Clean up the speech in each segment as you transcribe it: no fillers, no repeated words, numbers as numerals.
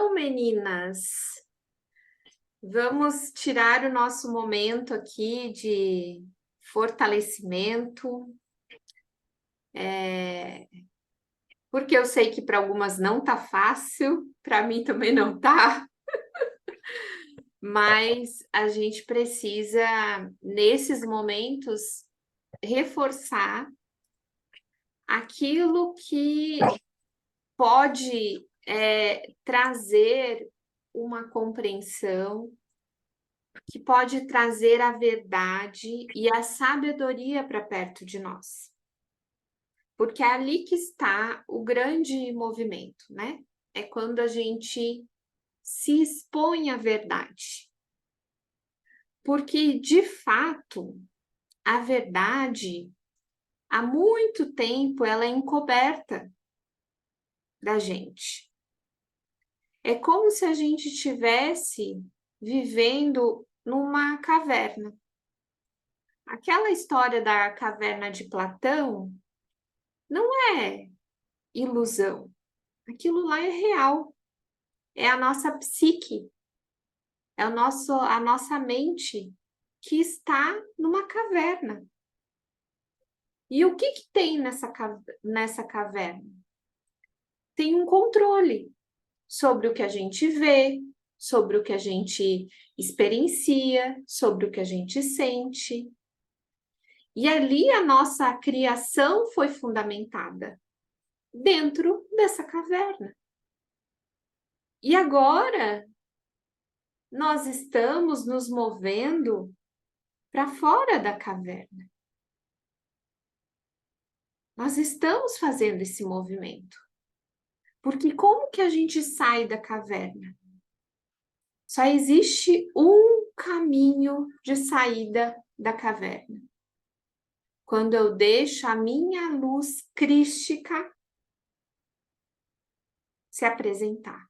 Então, meninas, vamos tirar o nosso momento aqui de fortalecimento, porque eu sei que para algumas não tá fácil, para mim também não tá, mas a gente precisa, nesses momentos, reforçar aquilo que pode trazer uma compreensão, que pode trazer a verdade e a sabedoria para perto de nós. Porque é ali que está o grande movimento, né? É quando a gente se expõe à verdade. Porque, de fato, a verdade, há muito tempo, ela é encoberta da gente. É como se a gente estivesse vivendo numa caverna. Aquela história da caverna de Platão não é ilusão. Aquilo lá é real. É a nossa psique, é a nossa mente que está numa caverna. E o que tem nessa caverna? Tem um controle sobre o que a gente vê, sobre o que a gente experiencia, sobre o que a gente sente. E ali a nossa criação foi fundamentada dentro dessa caverna. E agora nós estamos nos movendo para fora da caverna. Nós estamos fazendo esse movimento. Porque como que a gente sai da caverna? Só existe um caminho de saída da caverna. Quando eu deixo a minha luz crística se apresentar,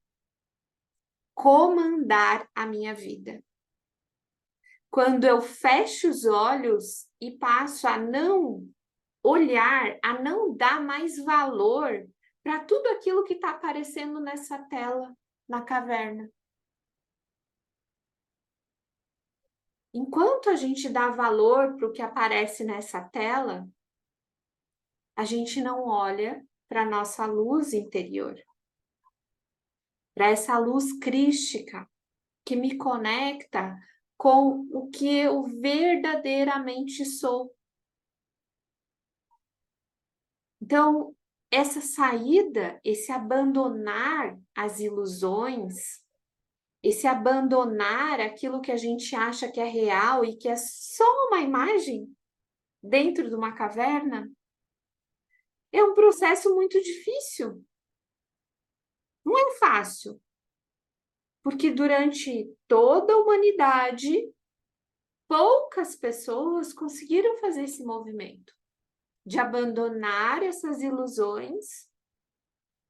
comandar a minha vida. Quando eu fecho os olhos e passo a não olhar, a não dar mais valor para tudo aquilo que está aparecendo nessa tela, na caverna. Enquanto a gente dá valor para o que aparece nessa tela, a gente não olha para a nossa luz interior, para essa luz crística que me conecta com o que eu verdadeiramente sou. Então, essa saída, esse abandonar as ilusões, esse abandonar aquilo que a gente acha que é real e que é só uma imagem dentro de uma caverna, é um processo muito difícil. Não é fácil, porque durante toda a humanidade, poucas pessoas conseguiram fazer esse movimento de abandonar essas ilusões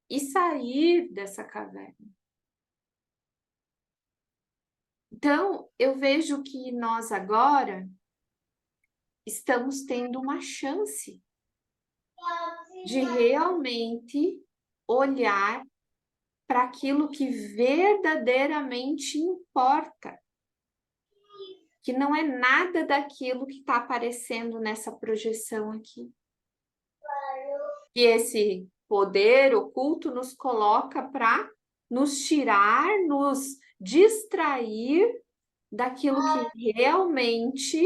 e sair dessa caverna. Então, eu vejo que nós agora estamos tendo uma chance de realmente olhar para aquilo que verdadeiramente importa, que não é nada daquilo que está aparecendo nessa projeção aqui. Que esse poder oculto nos coloca para nos tirar, nos distrair daquilo que realmente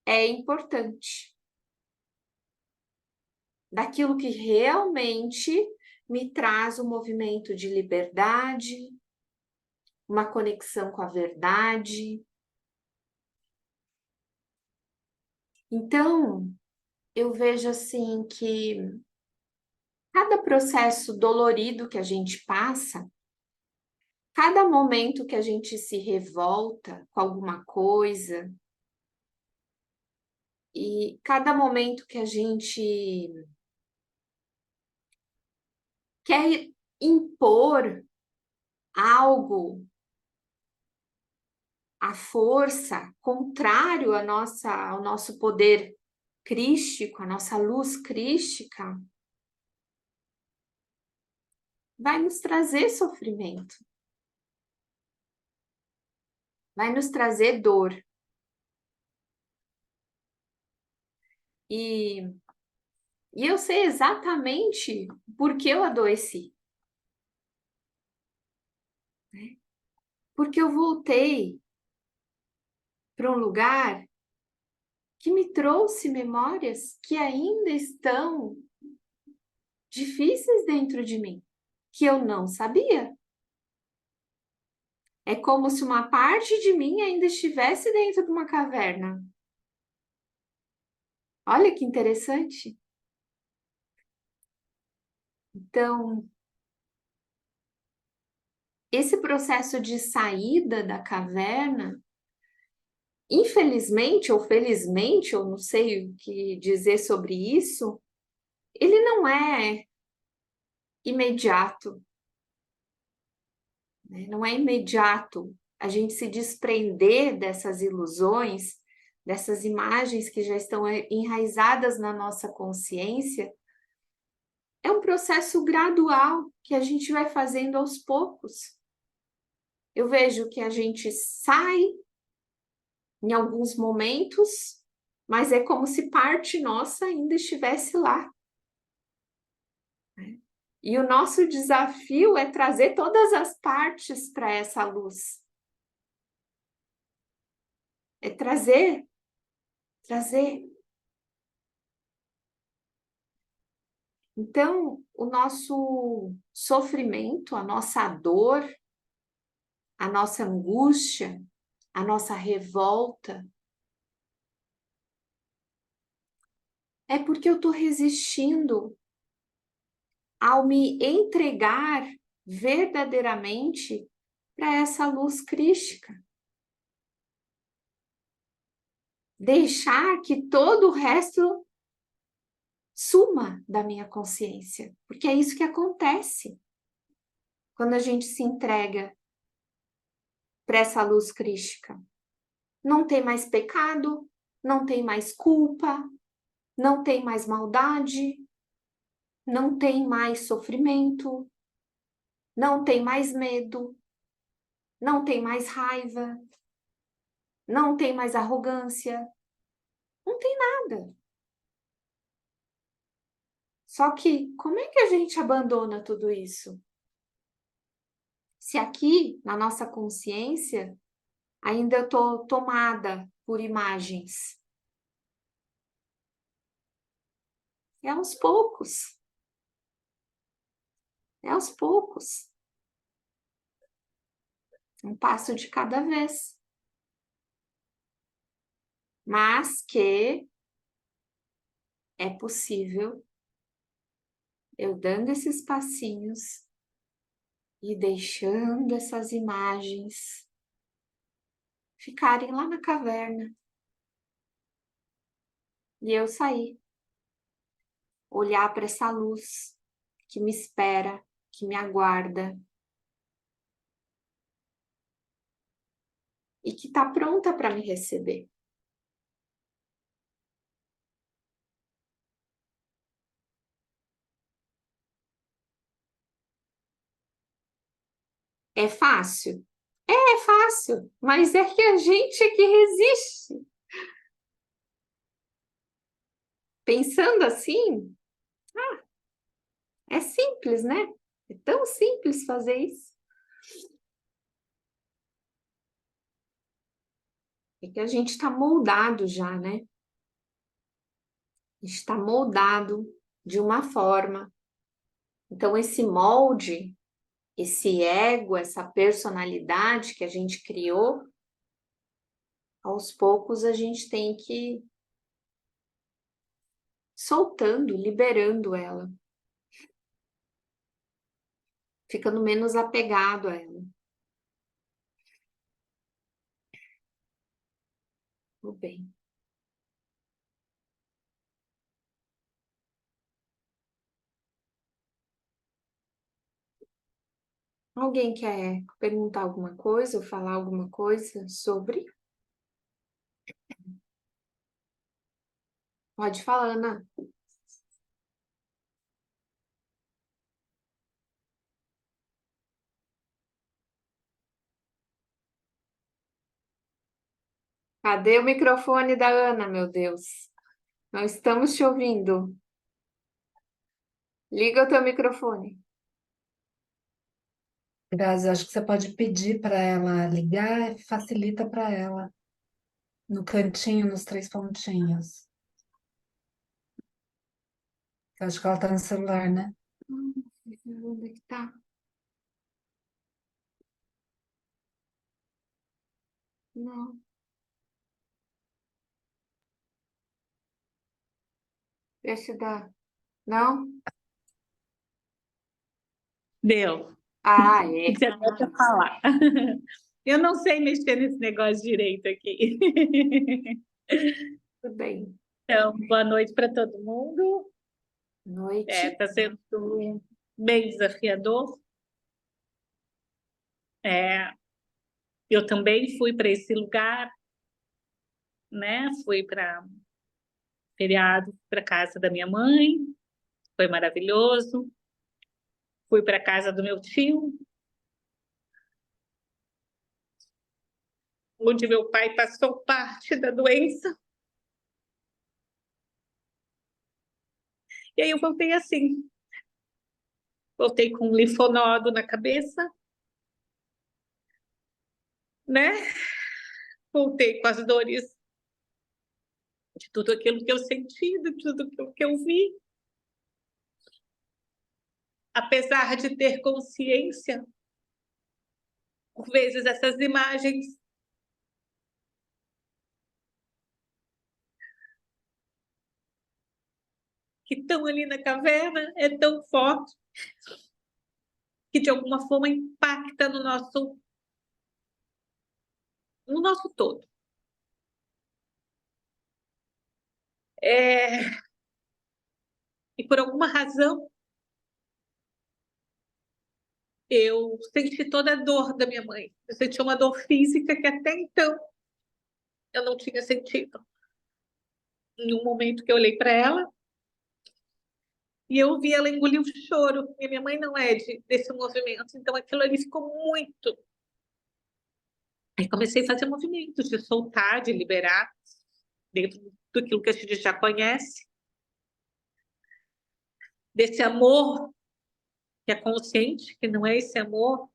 é importante, daquilo que realmente me traz um movimento de liberdade, uma conexão com a verdade. Então, eu vejo assim que cada processo dolorido que a gente passa, cada momento que a gente se revolta com alguma coisa, e cada momento que a gente quer impor algo à força, contrário ao nosso poder crístico, a nossa luz crística, vai nos trazer sofrimento. vai nos trazer dor. E, e eu sei exatamente por que eu adoeci. Né? Porque eu voltei para um lugar que me trouxe memórias que ainda estão difíceis dentro de mim, que eu não sabia. É como se uma parte de mim ainda estivesse dentro de uma caverna. Olha que interessante. Então, esse processo de saída da caverna, infelizmente ou felizmente, eu não sei o que dizer sobre isso, ele não é imediato, né? Não é imediato a gente se desprender dessas ilusões, dessas imagens que já estão enraizadas na nossa consciência. É um processo gradual que a gente vai fazendo aos poucos. Eu vejo que a gente sai em alguns momentos, mas é como se parte nossa ainda estivesse lá. Né? E o nosso desafio é trazer todas as partes para essa luz. É trazer, trazer. Então, o nosso sofrimento, a nossa dor, a nossa angústia, a nossa revolta, é porque eu estou resistindo ao me entregar verdadeiramente para essa luz crística. Deixar que todo o resto suma da minha consciência, porque é isso que acontece quando a gente se entrega para essa luz crística. Não tem mais pecado, não tem mais culpa, não tem mais maldade, não tem mais sofrimento, não tem mais medo, não tem mais raiva, não tem mais arrogância, não tem nada. Só que como é que a gente abandona tudo isso? Se aqui, na nossa consciência, ainda eu estou tomada por imagens. É aos poucos. É aos poucos. Um passo de cada vez. Mas que é possível eu dando esses passinhos e deixando essas imagens ficarem lá na caverna. E eu sair, olhar para essa luz que me espera, que me aguarda e que está pronta para me receber. É fácil? É fácil, mas é que a gente é que resiste. Pensando assim, é simples, né? É tão simples fazer isso. É que a gente está moldado já, né? A gente está moldado de uma forma. Então, esse molde, esse ego, essa personalidade que a gente criou, aos poucos a gente tem que ir soltando, liberando ela, ficando menos apegado a ela. Tudo bem. Alguém quer perguntar alguma coisa ou falar alguma coisa sobre? Pode falar, Ana. Cadê o microfone da Ana, meu Deus? Não estamos te ouvindo. Liga o teu microfone. Grazi, acho que você pode pedir para ela ligar, facilita para ela. No cantinho, nos três pontinhos. Eu acho que ela tá no celular, né? Onde é que tá? Não. Vê se dá. Não? Deu. Ah, é. Você pode falar. Eu não sei mexer nesse negócio direito aqui. Tudo bem. Então, boa noite para todo mundo. Noite. Está sendo bem desafiador. Eu também fui para esse lugar, né? Fui para feriado para casa da minha mãe, foi maravilhoso. Fui para casa do meu tio, onde meu pai passou parte da doença. E aí eu voltei assim. Voltei com um linfonodo na cabeça, né? Voltei com as dores de tudo aquilo que eu senti, de tudo aquilo que eu vi. Apesar de ter consciência, por vezes essas imagens que estão ali na caverna é tão forte que de alguma forma impacta no nosso todo. E por alguma razão eu senti toda a dor da minha mãe. Eu senti uma dor física que até então eu não tinha sentido. Em um momento que eu olhei para ela e eu vi ela engolir o choro. E minha mãe não é desse movimento, então aquilo ali ficou muito. Aí comecei a fazer movimentos de soltar, de liberar, dentro daquilo que a gente já conhece, desse amor que é consciente, que não é esse amor.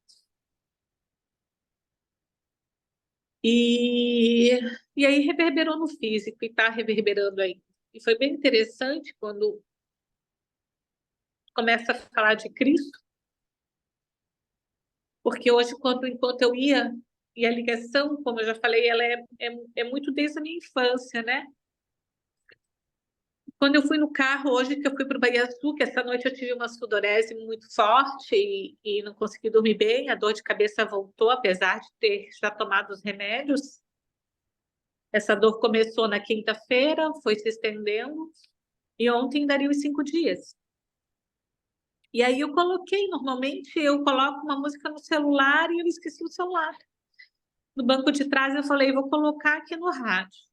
E aí reverberou no físico e está reverberando aí. E foi bem interessante quando começa a falar de Cristo, porque hoje, enquanto eu ia, e a ligação, como eu já falei, ela é muito desde a minha infância, né? Quando eu fui no carro hoje, que eu fui para o Bahia Sul, que essa noite eu tive uma sudorese muito forte e não consegui dormir bem, a dor de cabeça voltou, apesar de ter já tomado os remédios. Essa dor começou na quinta-feira, foi se estendendo, e ontem daria os 5 dias. E aí normalmente eu coloco uma música no celular e eu esqueci o celular. No banco de trás eu falei, vou colocar aqui no rádio.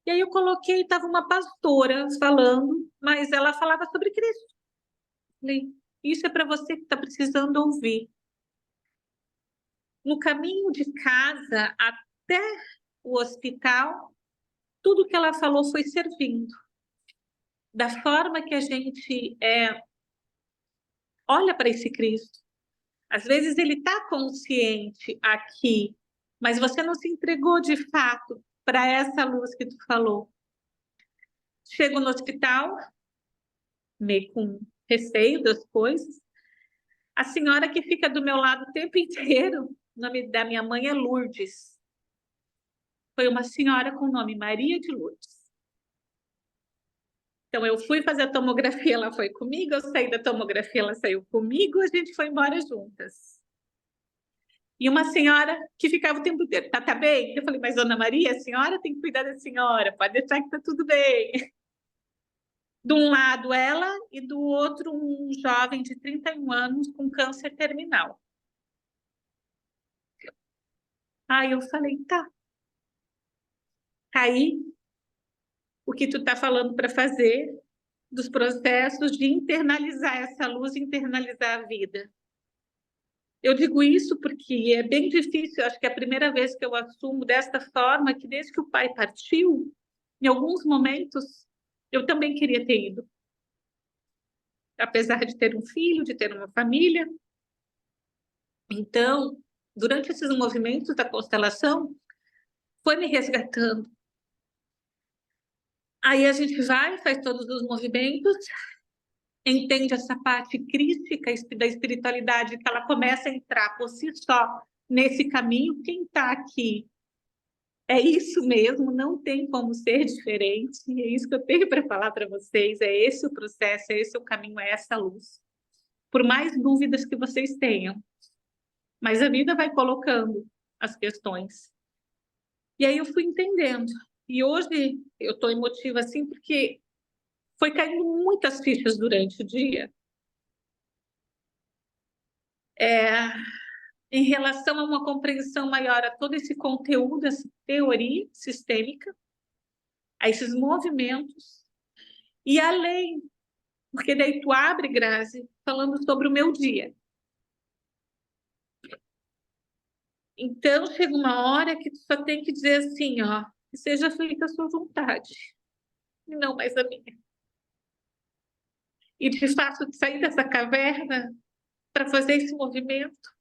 E aí eu coloquei, estava uma pastora falando, mas ela falava sobre Cristo. Falei, isso é para você que está precisando ouvir. No caminho de casa até o hospital, tudo que ela falou foi servindo. Da forma que a gente olha para esse Cristo. Às vezes ele está consciente aqui, mas você não se entregou de fato para essa luz que tu falou. Chego no hospital, meio com receio das coisas. A senhora que fica do meu lado o tempo inteiro, o nome da minha mãe é Lourdes. Foi uma senhora com o nome Maria de Lourdes. Então, eu fui fazer a tomografia, ela foi comigo, eu saí da tomografia, ela saiu comigo, a gente foi embora juntas. E uma senhora que ficava o tempo inteiro, tá bem? Eu falei, mas Dona Maria, a senhora tem que cuidar da senhora, pode deixar que tá tudo bem. De um lado ela e do outro um jovem de 31 anos com câncer terminal. Aí eu falei, tá aí o que tu tá falando para fazer dos processos de internalizar essa luz, internalizar a vida. Eu digo isso porque é bem difícil, acho que é a primeira vez que eu assumo desta forma, que desde que o pai partiu, em alguns momentos, eu também queria ter ido. Apesar de ter um filho, de ter uma família. Então, durante esses movimentos da constelação, foi me resgatando. Aí a gente vai, faz todos os movimentos, entende essa parte crítica da espiritualidade, que ela começa a entrar por si só nesse caminho. Quem está aqui é isso mesmo, não tem como ser diferente. É isso que eu tenho para falar para vocês. É esse o processo, é esse o caminho, é essa luz. Por mais dúvidas que vocês tenham, mas a vida vai colocando as questões. E aí eu fui entendendo. E hoje eu estou emotiva assim porque foi caindo muitas fichas durante o dia. Em relação a uma compreensão maior a todo esse conteúdo, essa teoria sistêmica, a esses movimentos, e além, porque daí tu abre, Grazi, falando sobre o meu dia. Então, chega uma hora que tu só tem que dizer assim, ó, que seja feita a sua vontade, e não mais a minha. E de fato, sair dessa caverna para fazer esse movimento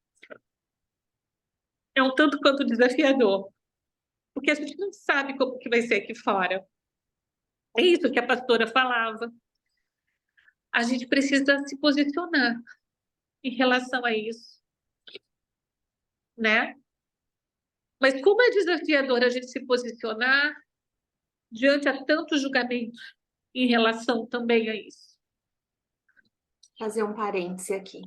é um tanto quanto desafiador, porque a gente não sabe como que vai ser aqui fora. É isso que a pastora falava. A gente precisa se posicionar em relação a isso, né? Mas como é desafiador a gente se posicionar diante a tantos julgamentos em relação também a isso. Fazer um parêntese aqui.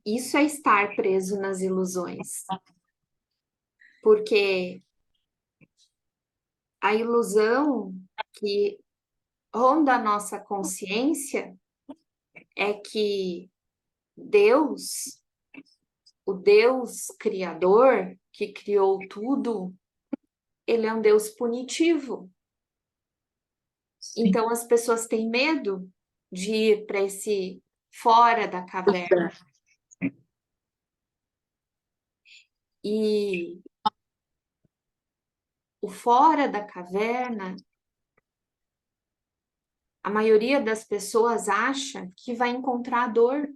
Isso é estar preso nas ilusões. Porque a ilusão que ronda a nossa consciência é que Deus, o Deus criador, que criou tudo, ele é um Deus punitivo. Sim. Então as pessoas têm medo de ir para esse fora da caverna. E o fora da caverna, a maioria das pessoas acha que vai encontrar a dor,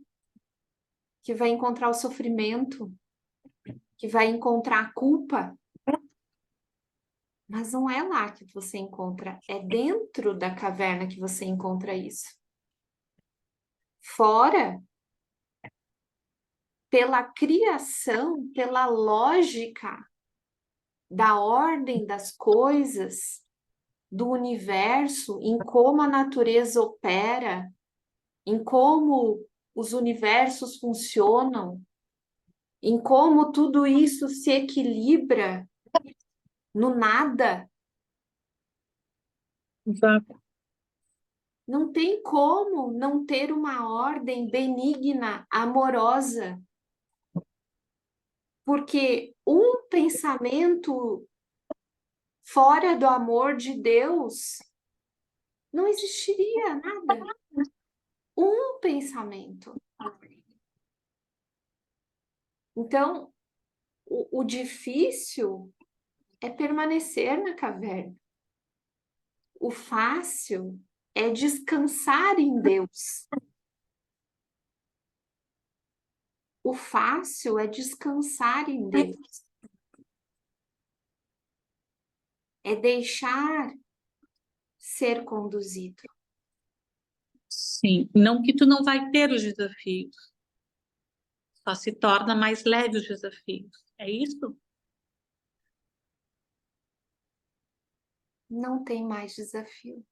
que vai encontrar o sofrimento, que vai encontrar a culpa. Mas não é lá que você encontra, é dentro da caverna que você encontra isso. Fora, pela criação, pela lógica da ordem das coisas, do universo, em como a natureza opera, em como os universos funcionam, em como tudo isso se equilibra no nada. Exato. Não tem como não ter uma ordem benigna, amorosa. Porque um pensamento fora do amor de Deus não existiria nada. Um pensamento. Então, o difícil é permanecer na caverna. O fácil é descansar em Deus. O fácil é descansar em Deus. É deixar ser conduzido. Sim, não que tu não vai ter os desafios, só se torna mais leve os desafios. É isso? Não tem mais desafio.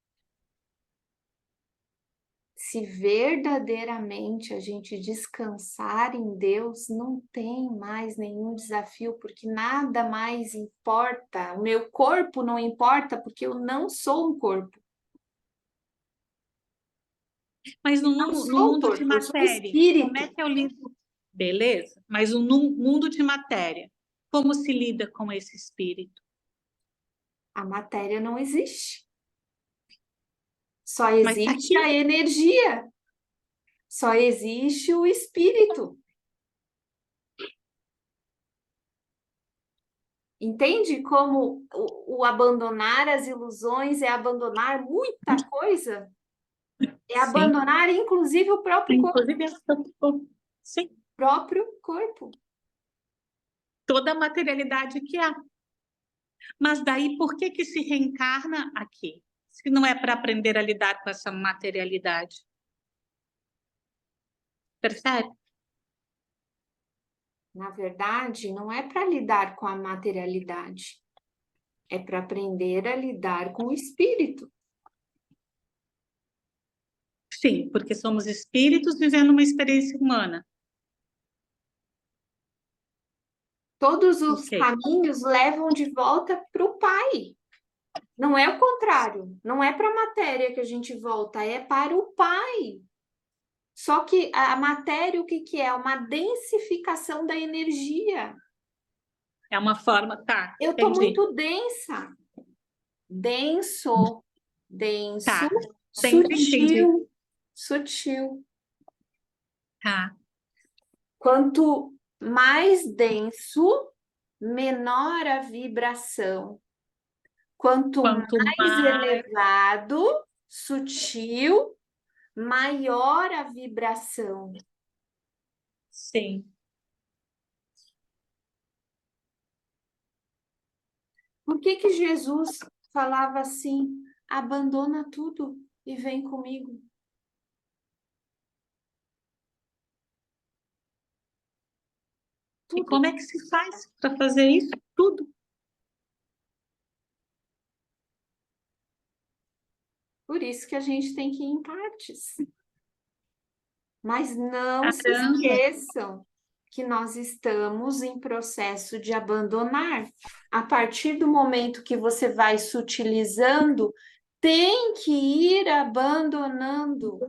Se verdadeiramente a gente descansar em Deus, não tem mais nenhum desafio, porque nada mais importa. O meu corpo não importa, porque eu não sou um corpo. Mas no Não mundo sou um de corpo, eu sou um matéria, como é espírito. que eu lido? Beleza, mas no mundo de matéria, como se lida com esse espírito? A matéria não existe. Só Mas tá existe aqui. a energia. Só existe o espírito. Entende como o abandonar as ilusões é abandonar muita coisa? É Sim. abandonar, inclusive, o próprio corpo. Inclusive, sim, Próprio corpo. toda a materialidade que há. Mas daí, por que que se reencarna aqui? Se não é para aprender a lidar com essa materialidade. Percebe? Na verdade, não é para lidar com a materialidade. É para aprender a lidar com o espírito. Sim, porque somos espíritos vivendo uma experiência humana. Todos os Ok. caminhos levam de volta para o Pai. Não é o contrário. Não é para a matéria que a gente volta, é para o Pai. Só que a matéria, o que que é? Uma densificação da energia. É uma forma, tá, Eu estou entendi. muito densa. Denso, denso, Tá, sempre entendi. sutil. Tá, Quanto mais denso, menor a vibração. Quanto quanto mais mais, elevado, sutil, maior a vibração. sim. Por que que Jesus falava assim: abandona tudo e vem comigo? E Tudo. como é que se faz para fazer isso tudo? Por isso que a gente tem que ir em partes. Mas não se Caramba. esqueçam que nós estamos em processo de abandonar. A partir do momento que você vai sutilizando, tem que ir abandonando.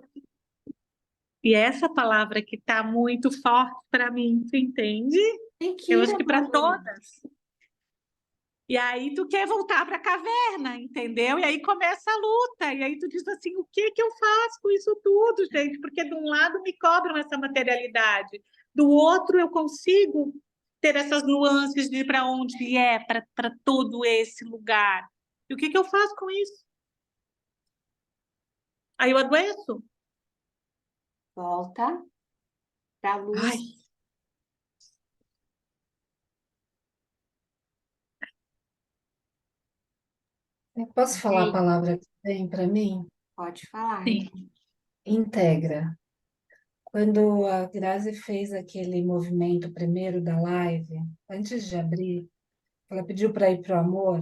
E essa palavra que está muito forte para mim, tu entende? Tem que Eu ir acho que para abandonando. todas. E aí tu quer voltar para a caverna, entendeu? E aí começa a luta. E aí tu diz assim, o que que eu faço com isso tudo, gente? Porque de um lado me cobram essa materialidade, do outro eu consigo ter essas nuances de para onde é, para todo esse lugar. E o que que eu faço com isso? Aí eu adoeço. Volta para a luz. Ai, Eu posso falar a Ei, palavra que vem para mim? pode falar. sim, Integra. Quando a Grazi fez aquele movimento primeiro da live, antes de abrir, ela pediu para ir para o amor.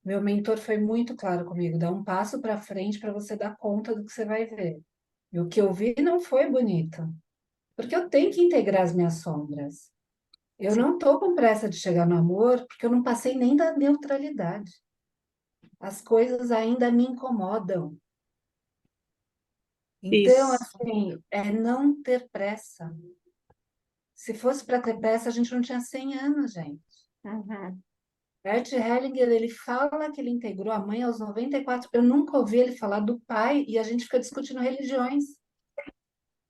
Meu mentor foi muito claro comigo: dá um passo para frente para você dar conta do que você vai ver. E o que eu vi não foi bonito, porque eu tenho que integrar as minhas sombras. Eu não estou com pressa de chegar no amor, porque eu não passei nem da neutralidade. As coisas ainda me incomodam. Então, isso. assim, é não ter pressa. Se fosse para ter pressa, a gente não tinha 100 anos, gente. Uhum. Bert Hellinger, ele fala que ele integrou a mãe aos 94. Eu nunca ouvi ele falar do pai e a gente fica discutindo religiões.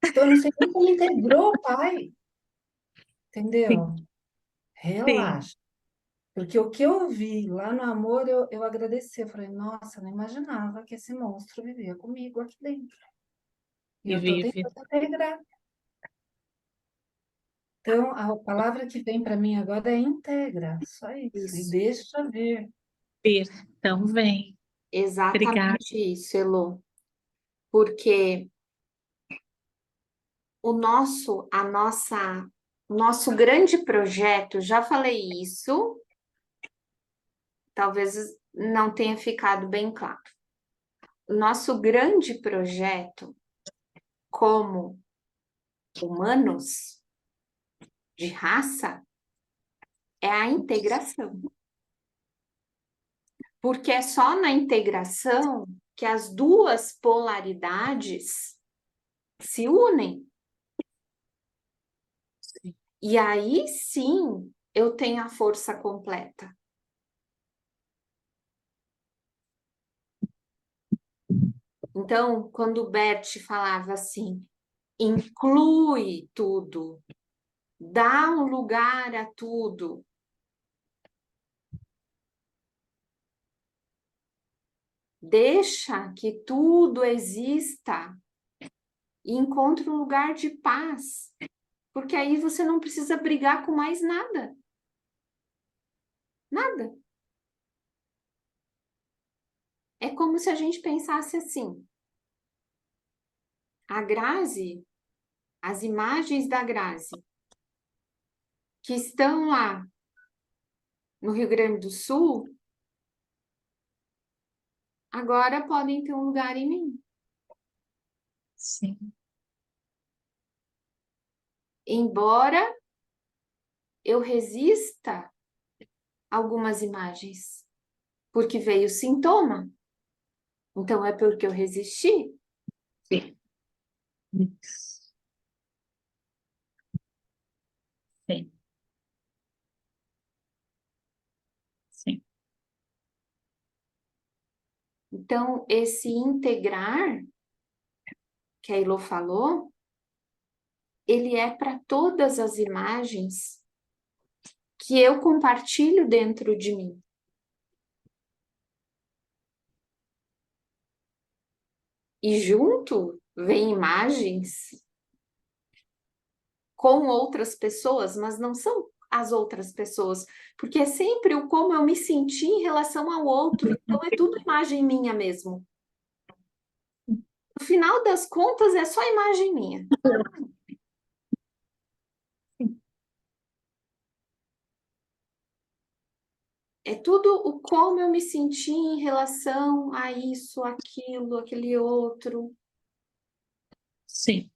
Então, eu não sei nem como ele integrou o pai. Entendeu? Sim, sim. Relaxa. Porque o que eu vi lá no amor, eu agradeci. Eu falei, nossa, não imaginava que esse monstro vivia comigo aqui dentro. E E eu estou vive. tentando integrar. Então, a palavra que vem para mim agora é integra. Só isso. E Isso. deixa ver. Vir. Então vem. Obrigada. Exatamente isso, Elô. Porque o nosso grande projeto, já falei isso, talvez não tenha ficado bem claro. O nosso grande projeto como humanos de raça é a integração. Porque é só na integração que as duas polaridades se unem. E aí sim eu tenho a força completa. Então, quando o Bert falava assim, inclui tudo, dá um lugar a tudo. Deixa que tudo exista e encontre um lugar de paz, porque aí você não precisa brigar com mais nada. Nada. É como se a gente pensasse assim: a Grazi, as imagens da Grazi que estão lá no Rio Grande do Sul, agora podem ter um lugar em mim. Sim. Embora eu resista a algumas imagens, porque veio sintoma. Então é porque eu resisti. Sim. Isso. Sim. Sim. Então, esse integrar que a Ilô falou, ele é para todas as imagens que eu compartilho dentro de mim. E junto vem imagens com outras pessoas, mas não são as outras pessoas, porque é sempre o como eu me senti em relação ao outro. Então é tudo imagem minha mesmo. No final das contas, é só imagem minha. É tudo o como eu me senti em relação a isso, aquilo, aquele outro. Sim.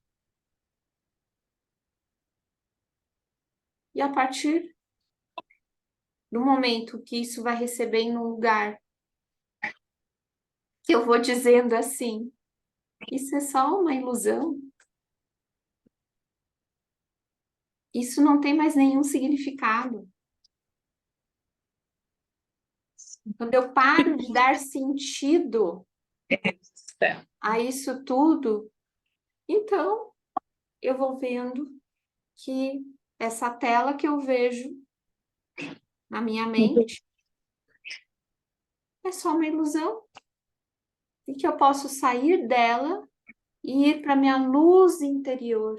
E a partir do momento que isso vai recebendo um lugar, que eu vou dizendo assim, isso é só uma ilusão. Isso não tem mais nenhum significado. Quando eu paro de dar sentido a isso tudo, então eu vou vendo que essa tela que eu vejo na minha mente é só uma ilusão e que eu posso sair dela e ir para minha luz interior.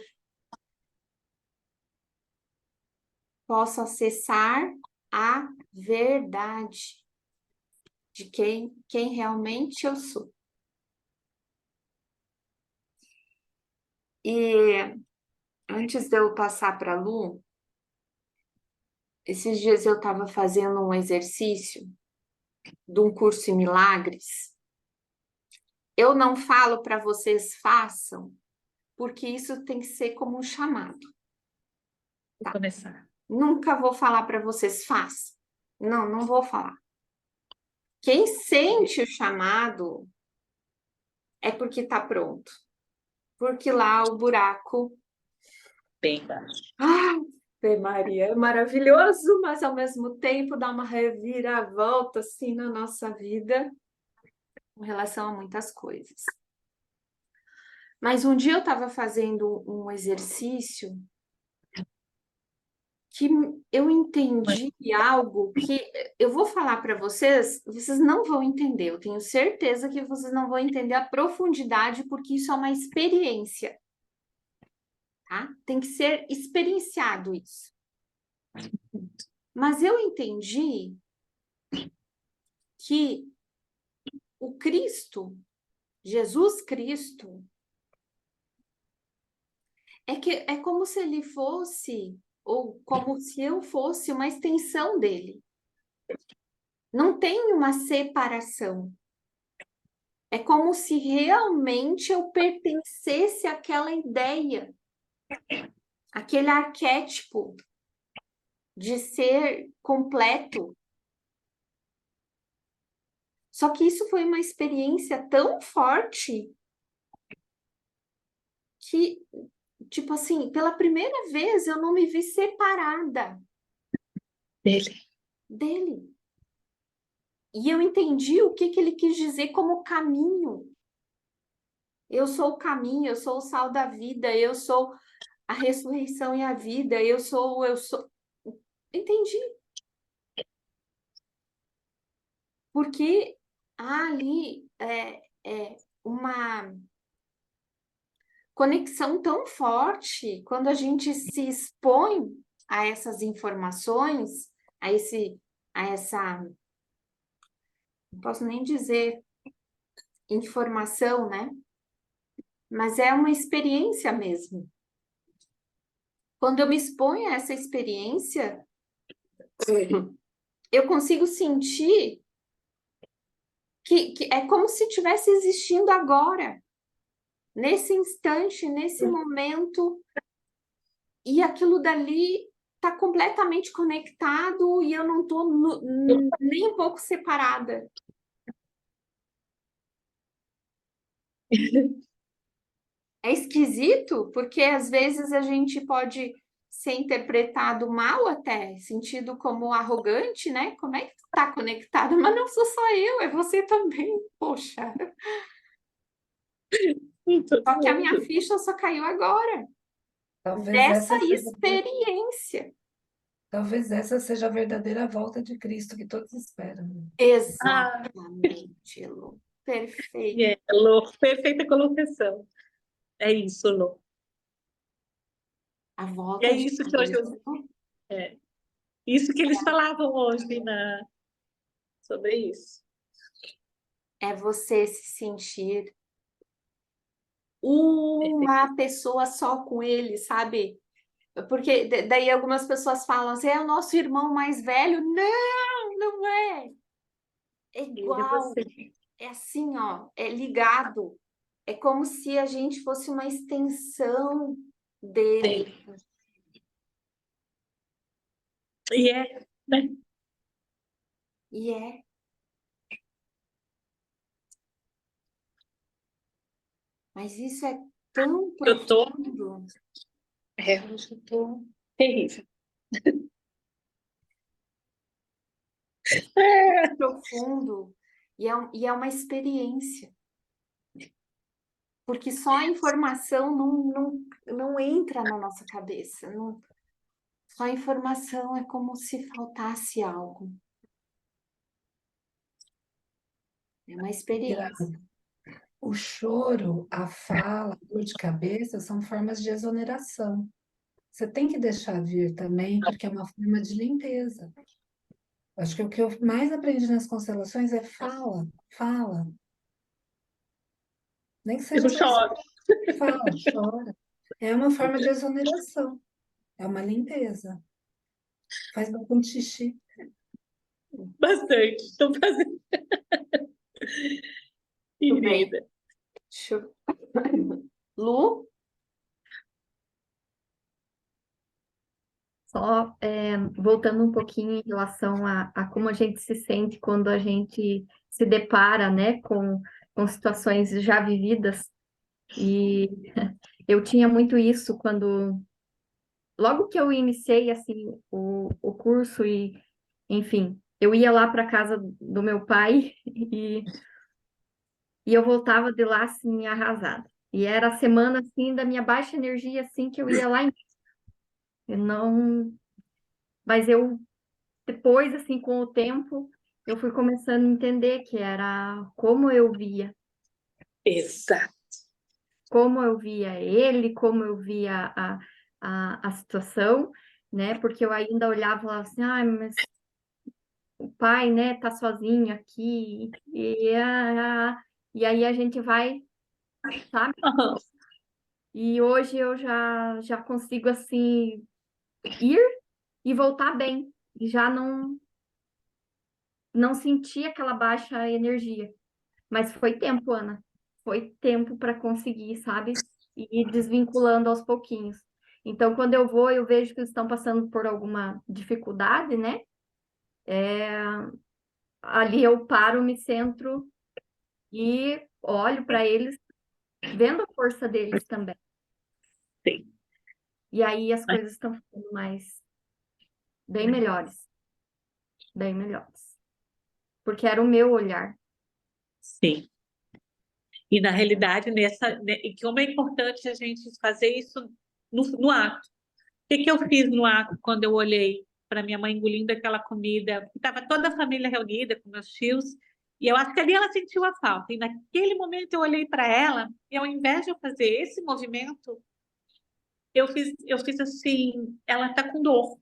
Posso acessar a verdade de quem realmente eu sou. E antes de eu passar para a Lu, esses dias eu estava fazendo um exercício de um curso em milagres. Eu não falo para vocês façam, porque isso tem que ser como um chamado. Vou começar. Nunca vou falar para vocês façam. Não, não vou falar. Quem sente o chamado é porque está pronto. Porque lá o buraco. Bem baixo. Ave Maria, é maravilhoso, mas ao mesmo tempo dá uma reviravolta assim na nossa vida com relação a muitas coisas. Mas um dia eu estava fazendo um exercício que eu entendi algo que eu vou falar para vocês, vocês não vão entender, eu tenho certeza que vocês não vão entender a profundidade, porque isso é uma experiência, tá? Tem que ser experienciado isso. Mas eu entendi que o Cristo, Jesus Cristo, é como se ele fosse, ou como se eu fosse uma extensão dele. Não tem uma separação. É como se realmente eu pertencesse àquela ideia, aquele arquétipo de ser completo. Só que isso foi uma experiência tão forte que, tipo assim, pela primeira vez eu não me vi separada dele. E eu entendi o que ele quis dizer como caminho. Eu sou o caminho, eu sou o sal da vida, eu sou a ressurreição e a vida, eu sou. Entendi. Porque há ali uma conexão tão forte quando a gente se expõe a essas informações, a essa, não posso nem dizer informação, né? Mas é uma experiência mesmo. Quando eu me exponho a essa experiência, eu consigo sentir que é como se estivesse existindo agora, nesse instante, nesse momento, e aquilo dali está completamente conectado e eu não estou nem um pouco separada. É esquisito, porque às vezes a gente pode ser interpretado mal até, sentido como arrogante, né? Como é que tu tá conectada? Mas não sou só eu, é você também, poxa. Só que a minha ficha só caiu agora, Talvez dessa essa seja, experiência. talvez essa seja a verdadeira volta de Cristo que todos esperam. Ah, Exatamente, Lu. Perfeito. Lô, perfeita colocação. É isso, Lô. A E é volta de isso que hoje Cristo é, isso que eles falavam hoje sobre isso. é você se sentir uma pessoa só com ele, sabe? Porque daí algumas pessoas falam assim, é o nosso irmão mais velho. Não, não é. É Ele é igual. você. É assim, ó, é ligado. É como se a gente fosse uma extensão dele. E é, né? E é. Mas isso é tão Eu tô, profundo, hoje eu tô terrível. É, profundo. E é uma experiência. Porque só a informação não entra na nossa cabeça. Só a informação é como se faltasse algo. É uma experiência. O choro, a fala, a dor de cabeça são formas de exoneração. Você tem que deixar vir também, porque é uma forma de limpeza. Acho que o que eu mais aprendi nas constelações é fala, fala. Nem que seja eu para você. choro Fala, chora. É uma forma de exoneração. É uma limpeza. Faz bastante xixi. bastante. Estou fazendo, Tudo bem. querida. Deixa eu- Lu? Só voltando um pouquinho em relação a como a gente se sente quando a gente se depara, né, com situações já vividas. E eu tinha muito isso quando, logo que eu iniciei, assim, o curso e, enfim, eu ia lá para casa do meu pai e eu voltava de lá, assim, arrasada. E era a semana, assim, da minha baixa energia, assim, que eu ia lá em... Eu não... Mas eu depois, assim, com o tempo, eu fui começando a entender que era Exato. como eu via ele, como eu via a situação, né? Porque eu ainda olhava e falava assim, ah, mas o pai, né, tá sozinho aqui, e aí a gente vai, sabe? Aham. E hoje eu já consigo, assim, ir e voltar bem, e já não sentir aquela baixa energia. Mas foi tempo, Ana. Foi tempo para conseguir, sabe? E ir desvinculando aos pouquinhos. Então, quando eu vou, eu vejo que eles estão passando por alguma dificuldade, né? Ali eu paro, me centro e olho para eles, vendo a força deles também. Sim. E aí as coisas estão ficando bem melhores, bem melhores. Porque era o meu olhar. Sim. E, na realidade, e como é importante a gente fazer isso no ato. O que eu fiz no ato quando eu olhei para minha mãe engolindo aquela comida? Estava toda a família reunida com meus tios, e eu acho que ali ela sentiu a falta. E naquele momento eu olhei para ela, e ao invés de eu fazer esse movimento, eu fiz assim, ela está com dor.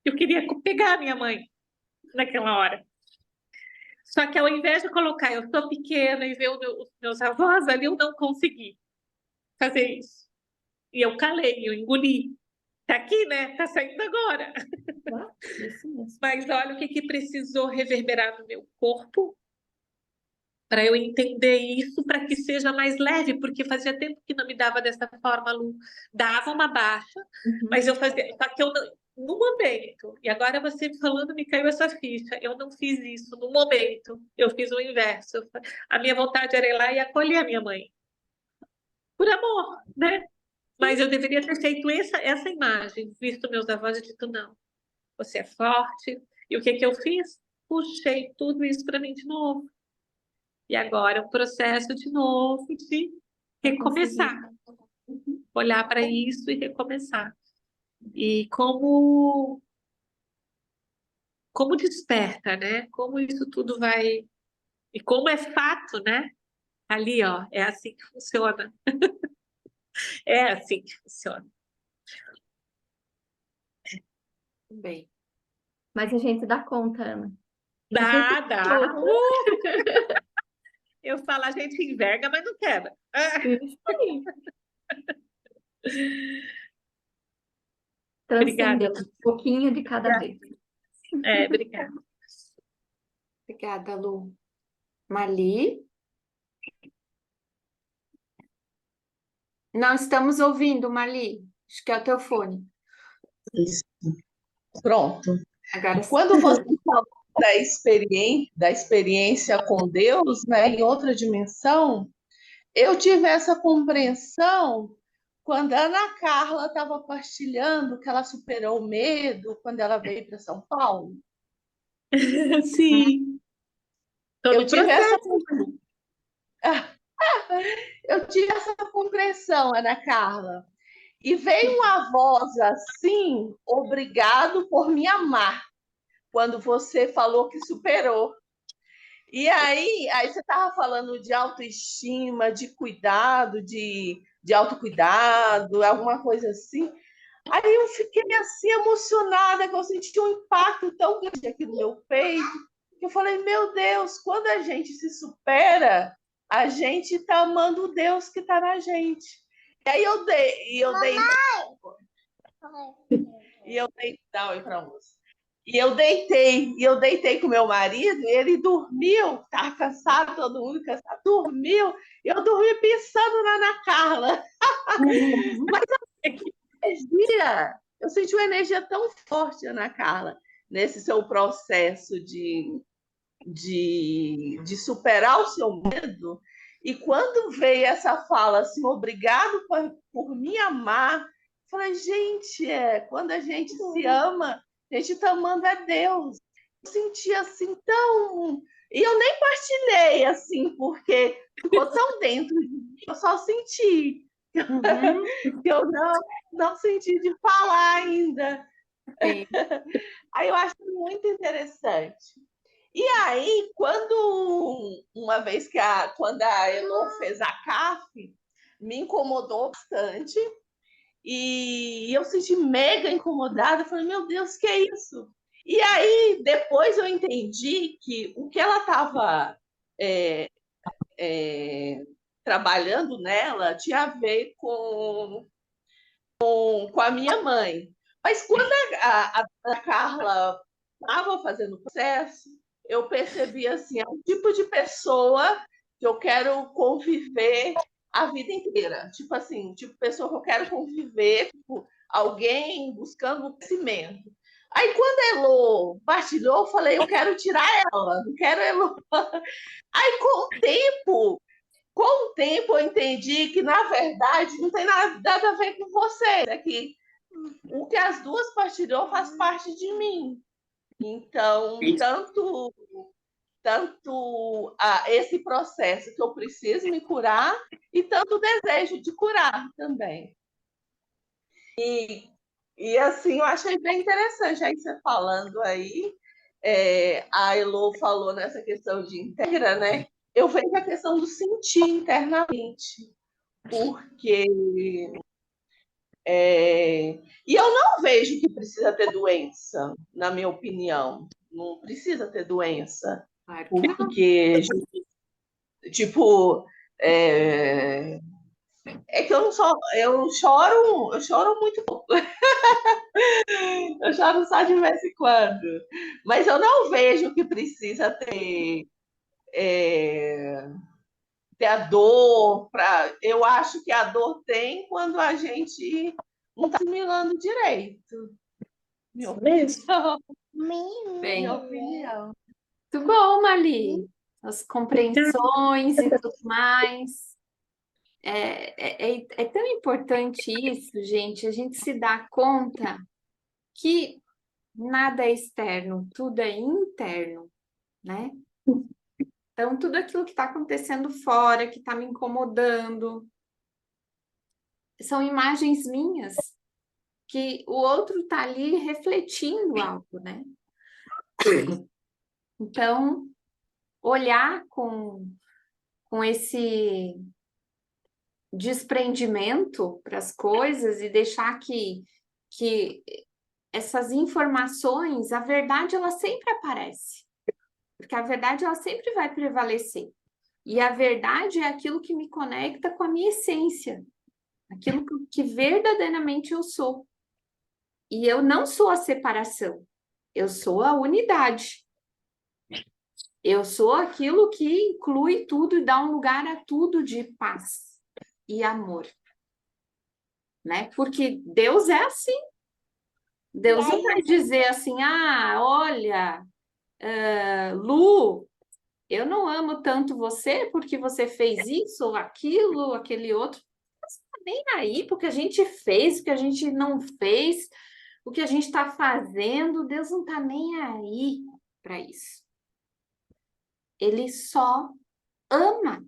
Eu queria pegar a minha mãe naquela hora. Só que ao invés de colocar eu sou pequena e ver os meus avós ali, eu não consegui fazer isso. E eu calei, eu engoli. Tá aqui, né? Tá saindo agora. Isso mesmo. Mas olha o que precisou reverberar no meu corpo para eu entender isso, para que seja mais leve, porque fazia tempo que não me dava dessa forma, Lu. Dava uma baixa, mas eu fazia. Só que eu não, no momento, e agora você falando, me caiu essa ficha. Eu não fiz isso no momento, eu fiz o inverso. A minha vontade era ir lá e acolher a minha mãe. Por amor, né? Mas eu deveria ter feito essa imagem, visto meus avós e dito, não, você é forte. E o que eu fiz? Puxei tudo isso para mim de novo. E agora é um processo de novo de recomeçar. Olhar para isso e recomeçar. E como desperta, né? Como isso tudo vai... E como é fato, né? Ali, ó, é assim que funciona. É assim que funciona. Bem. Mas a gente dá conta, Ana. Dá. Eu falo, a gente enverga, mas não quebra. Isso aí. Obrigada. Transcender um pouquinho de cada vez. Obrigada. Obrigada, Lu. Mali? Não estamos ouvindo, Mali. Acho que é o teu fone. Isso. Pronto. Agora sim. Quando você falou da experiência com Deus, né, em outra dimensão, eu tive essa compreensão quando a Ana Carla estava partilhando que ela superou o medo quando ela veio para São Paulo. Sim. Tô Eu no tive essa processo. eu tive essa compreensão, Ana Carla. E veio uma voz assim, obrigado por me amar, quando você falou que superou. E aí você estava falando de autoestima, de cuidado, de autocuidado, alguma coisa assim. Aí eu fiquei assim emocionada, que eu senti um impacto tão grande aqui no meu peito, que eu falei, meu Deus, quando a gente se supera, a gente está amando o Deus que está na gente. E aí dá oi para moça. E eu deitei com meu marido, e ele dormiu, estava cansado, todo mundo cansado, dormiu, e eu dormi pensando na Ana Carla. Mas eu senti uma energia tão forte, Ana Carla, nesse seu processo de superar o seu medo. E quando veio essa fala assim, obrigado por me amar, eu falei, gente, quando a gente se ama, a gente está amando a Deus. Eu senti assim tão... E eu nem partilhei assim, porque ficou tão dentro de mim, eu só senti. Que eu não senti de falar ainda. Aí eu acho muito interessante. E aí, uma vez quando a Elô fez a CAF, me incomodou bastante, e eu senti mega incomodada, falei, meu Deus, que é isso? E aí, depois eu entendi que o que ela estava trabalhando nela tinha a ver com a minha mãe. Mas quando a Carla estava fazendo o processo, eu percebi assim, é um tipo de pessoa que eu quero conviver a vida inteira. Tipo assim, tipo pessoa que eu quero conviver, tipo, alguém buscando crescimento. Aí quando a Elô partilhou, eu falei, eu quero tirar ela, não quero Elô. Aí com o tempo eu entendi que, na verdade, não tem nada a ver com você, é que o que as duas partilhou faz parte de mim. Então, tanto esse processo que eu preciso me curar e tanto o desejo de curar também. E assim, eu achei bem interessante aí você falando aí, a Elo falou nessa questão de íntegra, né? Eu vejo a questão do sentir internamente, porque e eu não vejo que precisa ter doença, na minha opinião. Não precisa ter doença, Claro que não. porque, tipo, é que eu não só, eu choro muito pouco. Eu choro só de vez em quando. Mas eu não vejo que precisa ter a dor. Eu acho que a dor tem quando a gente não está assimilando direito. Minha opinião. Bem, Minha opinião. muito bom, Mali. As compreensões e tudo mais. É tão importante isso, gente, a gente se dá conta que nada é externo, tudo é interno, né? Então, tudo aquilo que está acontecendo fora, que está me incomodando, são imagens minhas, que o outro está ali refletindo algo, né? Então, olhar com esse desprendimento para as coisas e deixar que essas informações, a verdade ela sempre aparece, porque a verdade ela sempre vai prevalecer. E a verdade é aquilo que me conecta com a minha essência, aquilo que verdadeiramente eu sou. E eu não sou a separação, eu sou a unidade. Eu sou aquilo que inclui tudo e dá um lugar a tudo de paz e amor, né? Porque Deus é assim. Deus não vai dizer assim, olha, Lu, eu não amo tanto você porque você fez isso ou aquilo, aquele outro. Não está nem aí porque a gente fez, o que a gente não fez, o que a gente está fazendo, Deus não está nem aí para isso. Ele só ama.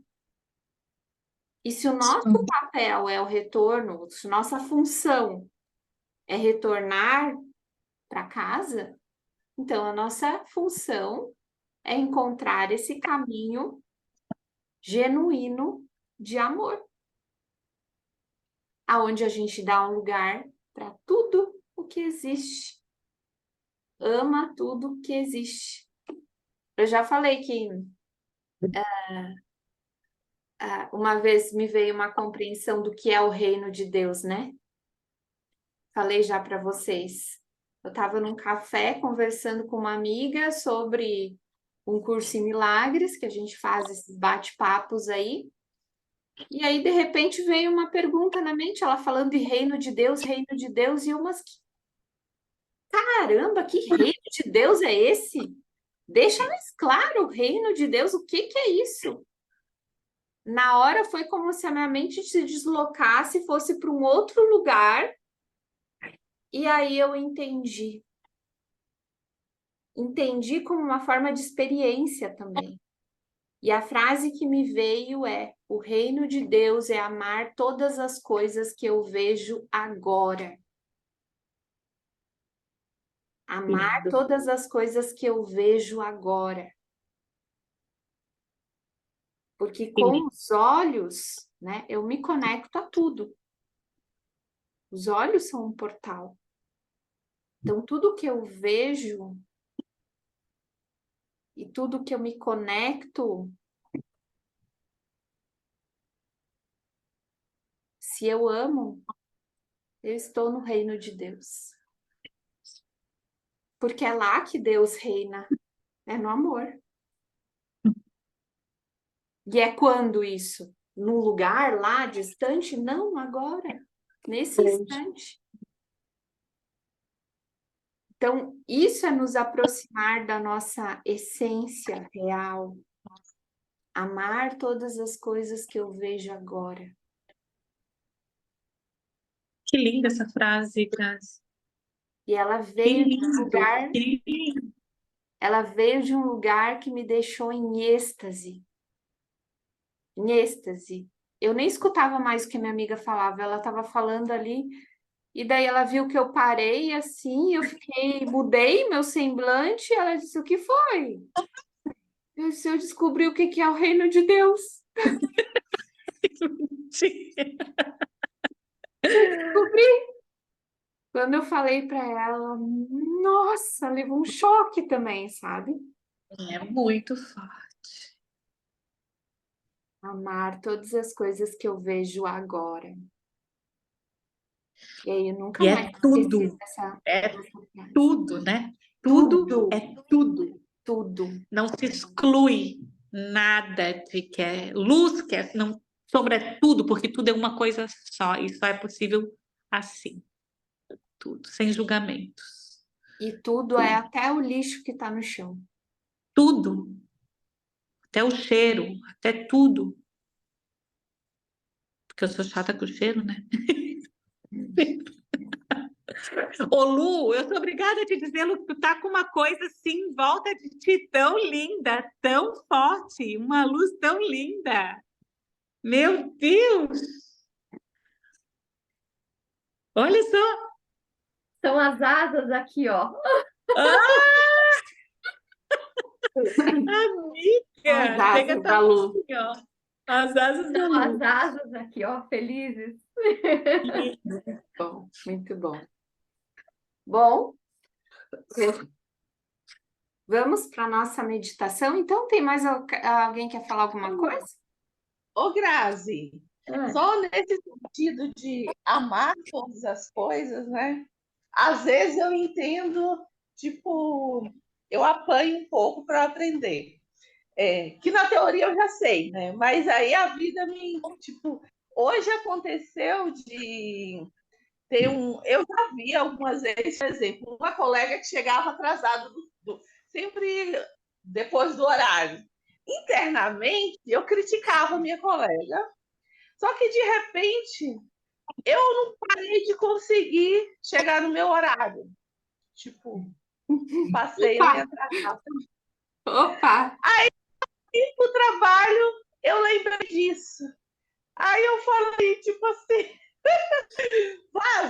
E se o nosso papel é o retorno, se nossa função é retornar para casa, então a nossa função é encontrar esse caminho genuíno de amor, aonde a gente dá um lugar para tudo o que existe, ama tudo que existe. Eu já falei que uma vez me veio uma compreensão do que é o reino de Deus, né? Falei já para vocês. Eu estava num café conversando com uma amiga sobre um curso em milagres, que a gente faz esses bate-papos aí. E aí, de repente, veio uma pergunta na mente, ela falando de reino de Deus, e eu, mas caramba, que reino de Deus é esse? Deixa mais claro, o reino de Deus, o que é isso? Na hora foi como se a minha mente se deslocasse, fosse para um outro lugar, e aí eu entendi. Entendi como uma forma de experiência também. E a frase que me veio é: o reino de Deus é amar todas as coisas que eu vejo agora. Amar todas as coisas que eu vejo agora. Porque com os olhos, né, eu me conecto a tudo. Os olhos são um portal. Então, tudo que eu vejo e tudo que eu me conecto, se eu amo, eu estou no reino de Deus. Porque é lá que Deus reina, é no amor. E é quando isso? Num lugar lá distante? Não, agora, nesse instante. Então, isso é nos aproximar da nossa essência real. Amar todas as coisas que eu vejo agora. Que linda essa frase, Grazi. E ela Que veio de um lindo, lugar que lindo. ela veio de um lugar que me deixou em êxtase. Em êxtase. Eu nem escutava mais o que minha amiga falava, ela estava falando ali, e daí ela viu que eu parei assim, eu fiquei, mudei meu semblante, e ela disse, o que foi? Eu disse, eu descobri o que que é o reino de Deus. Descobri. Quando eu falei para ela, nossa, levou um choque também, sabe? É muito forte. Amar todas as coisas que eu vejo agora. E aí eu nunca E é mais tudo, esqueci dessa é frase. tudo, né? Tudo Tudo, é tudo. tudo. Não se exclui nada de que é luz, que é não, sombra é tudo, porque tudo é uma coisa só, e só é possível assim, tudo, sem julgamentos. E tudo é até o lixo que está no chão. Tudo, até o cheiro, até tudo. Porque eu sou chata com o cheiro, né? Ô Lu, eu sou obrigada a te dizer, Lu, que tu tá com uma coisa assim em volta de ti tão linda, tão forte, uma luz tão linda. Meu Deus! Olha só! São as asas aqui, ó. Ah, As amiga! Chega a asas tá da Lu. assim, ó. As asas da São as Lu. asas aqui, ó, felizes. Bom, muito bom. Bom, vamos para a nossa meditação. Então, tem mais alguém que quer falar alguma coisa? Ô, Grazi, só nesse sentido de amar todas as coisas, né? Às vezes eu entendo, tipo, eu apanho um pouco para aprender. Que na teoria eu já sei, né? Mas aí a vida me, tipo, hoje aconteceu de ter um. Eu já vi algumas vezes, por exemplo, uma colega que chegava atrasada, sempre depois do horário. Internamente, eu criticava a minha colega, só que de repente eu não parei de conseguir chegar no meu horário. Tipo, passei a me Opa! atrasar. Opa! No trabalho, eu lembrei disso. Aí eu falei, tipo assim,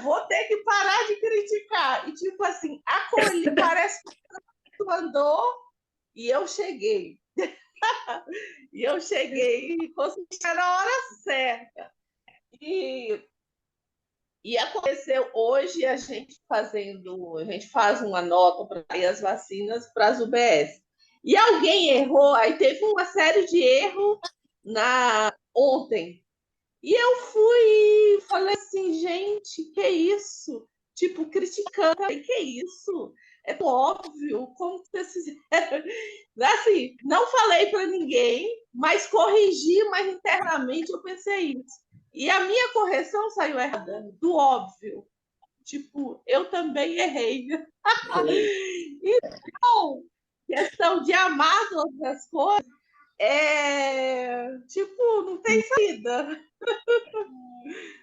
vou ter que parar de criticar. E tipo assim, acolhi, parece que tu andou e eu cheguei. E eu cheguei e consegui chegar na hora certa. E, e aconteceu hoje a gente faz uma nota para ir as vacinas para as UBS. E alguém errou, aí teve uma série de erros ontem. E eu fui e falei assim, gente, que isso? Tipo, criticando, que isso? É óbvio, como vocês fizeram? Assim, não falei para ninguém, mas corrigi, mas internamente eu pensei isso. E a minha correção saiu errada, do óbvio. Tipo, eu também errei. Então, questão de amar todas as coisas, tipo, não tem saída.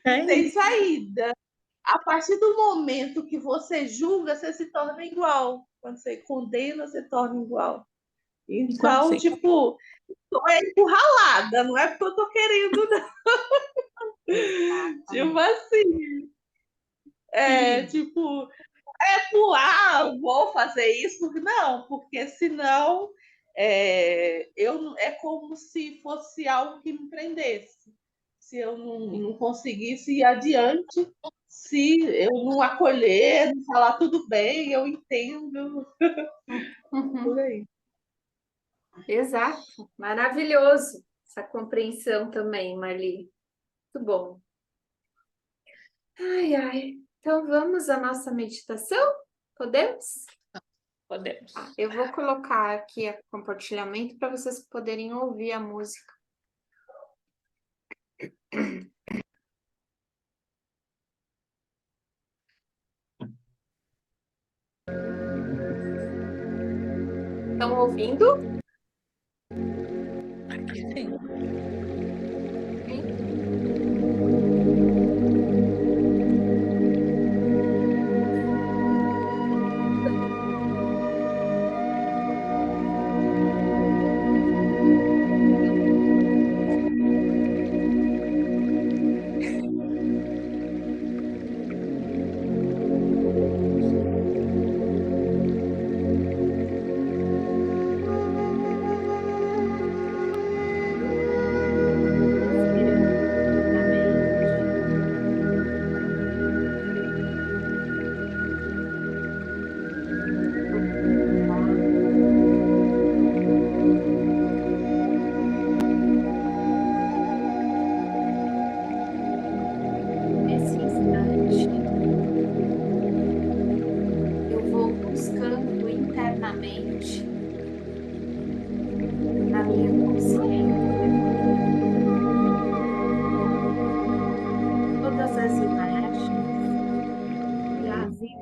Não tem saída. A partir do momento que você julga, você se torna igual. Quando você condena, você torna igual. Então, tipo, é encurralada, não é porque eu tô querendo, não. Tipo assim, tipo, vou fazer isso, porque não, porque senão é como se fosse algo que me prendesse. Se eu não conseguisse ir adiante, se eu não acolher, não falar tudo bem, eu entendo. Por aí. Exato. Maravilhoso essa compreensão também, Marli. Muito bom. Ai, ai. Então vamos à nossa meditação? Podemos? Podemos. Eu vou colocar aqui o compartilhamento para vocês poderem ouvir a música. Estão ouvindo? Aqui sim.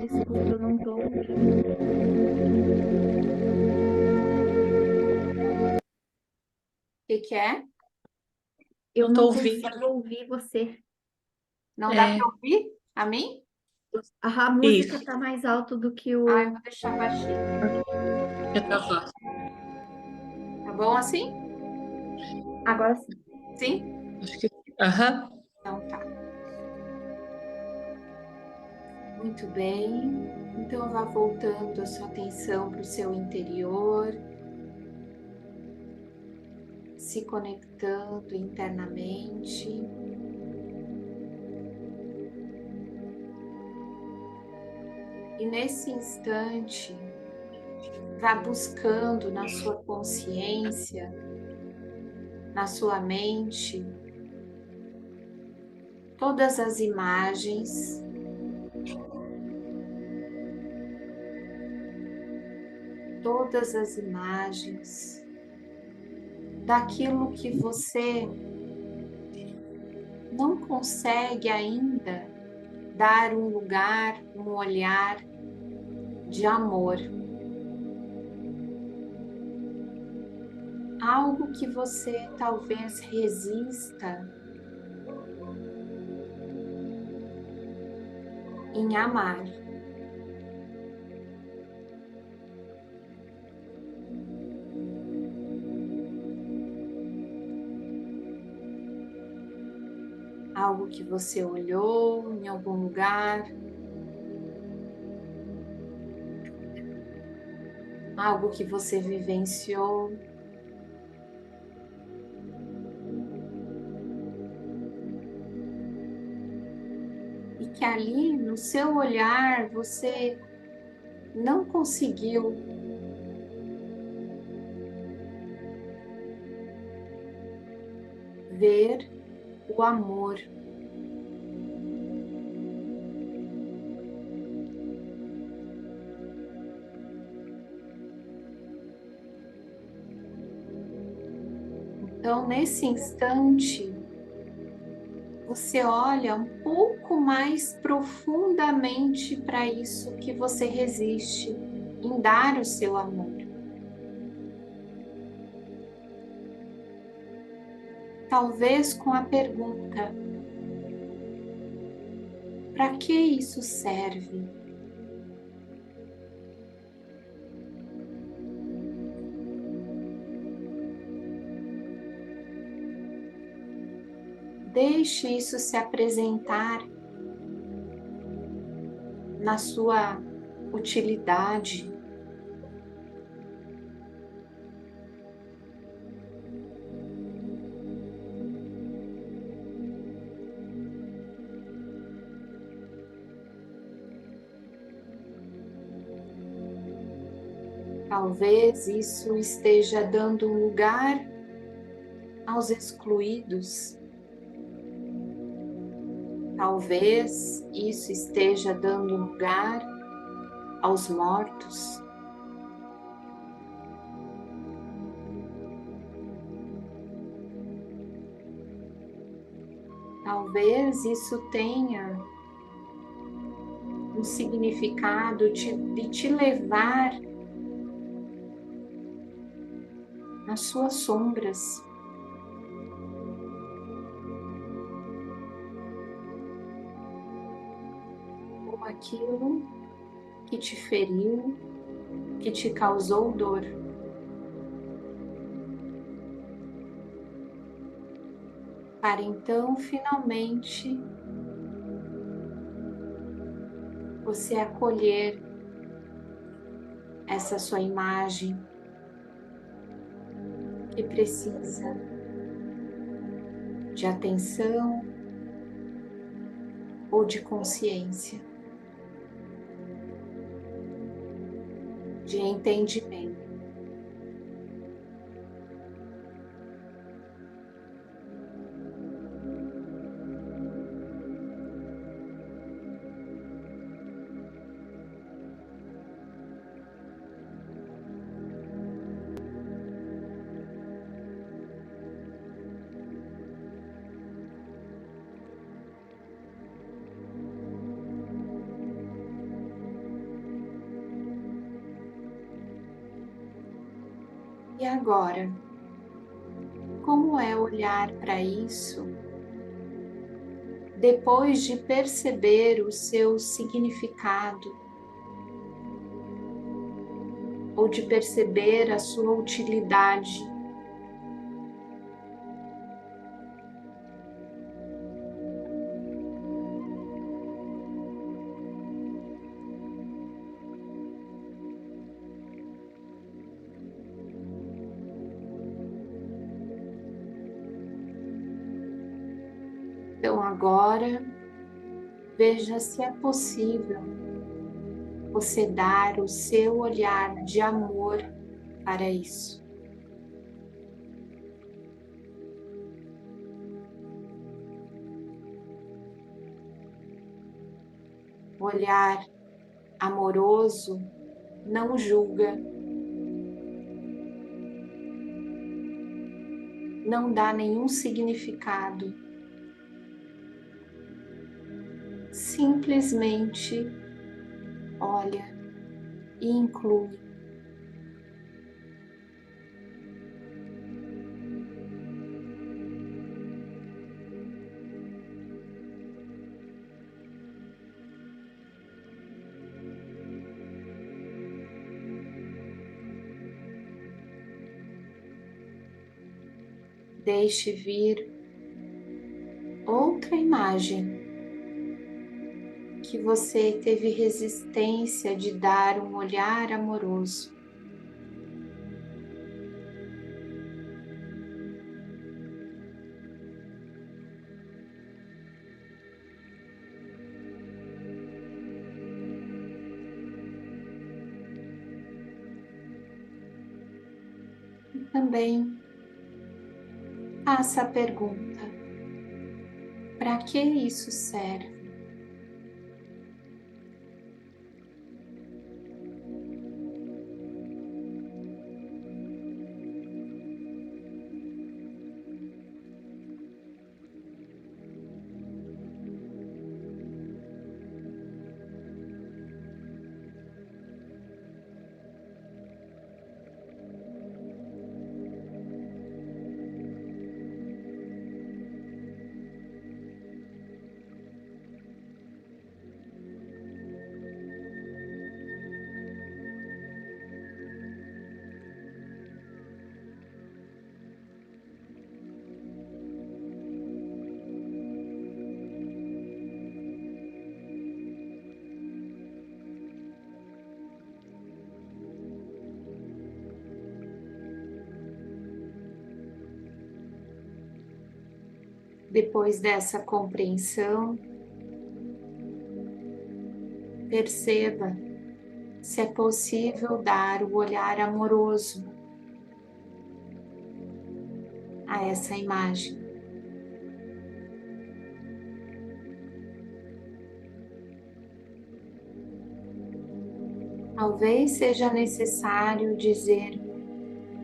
Desculpa, eu não estou ouvindo. O que é? Eu Não tô não ouvindo. consigo ouvir você. Não dá É. para ouvir a mim? A música Isso. está mais alto do que Ah, eu o. vou deixar baixinho. Eu tô agora. Tá bom assim? Agora sim. Sim? Acho que. Aham. Então tá. Muito bem. Então vá voltando a sua atenção para o seu interior, se conectando internamente. E nesse instante, vá buscando na sua consciência, na sua mente, todas as imagens, daquilo que você não consegue ainda dar um lugar, um olhar de amor. Algo que você talvez resista em amar. Algo que você olhou em algum lugar, algo que você vivenciou. E que ali no seu olhar você não conseguiu ver o amor. Então, nesse instante, você olha um pouco mais profundamente para isso que você resiste em dar o seu amor. Talvez com a pergunta: para que isso serve? Deixe isso se apresentar na sua utilidade. Talvez isso esteja dando lugar aos excluídos. Talvez isso esteja dando lugar aos mortos. Talvez isso tenha um significado de te levar nas suas sombras. Ou aquilo que te feriu, que te causou dor. Para então, finalmente, você acolher essa sua imagem que precisa de atenção ou de consciência, de entendimento. E agora, como é olhar para isso depois de perceber o seu significado ou de perceber a sua utilidade? Então agora veja se é possível você dar o seu olhar de amor para isso. O olhar amoroso não julga, não dá nenhum significado, simplesmente olha e inclui. Deixe vir outra imagem que você teve resistência de dar um olhar amoroso. E também faça a pergunta: para que isso serve? Depois dessa compreensão, perceba se é possível dar o olhar amoroso a essa imagem. Talvez seja necessário dizer